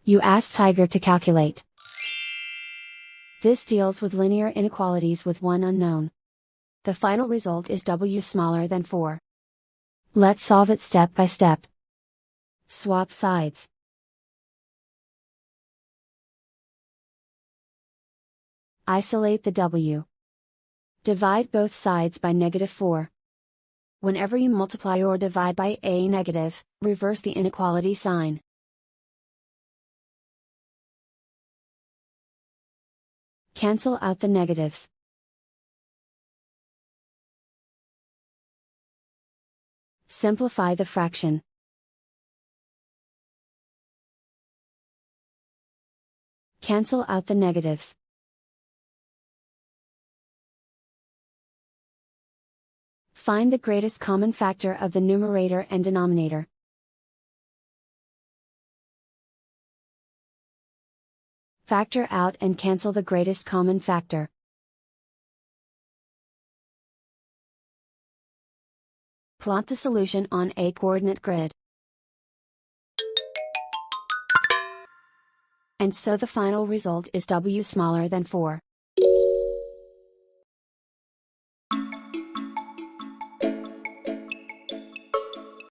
You ask Tiger to calculate. This deals with linear inequalities with one unknown. The final result is W smaller than 4. Let's solve it step by step. Swap sides. Isolate the W. Divide both sides by -4. Whenever you multiply or divide by a negative, reverse the inequality sign. Cancel out the negatives. Simplify the fraction. Cancel out the negatives. Find the greatest common factor of the numerator and denominator. Factor out and cancel the greatest common factor. Plot the solution on a coordinate grid. And so the final result is W smaller than 4.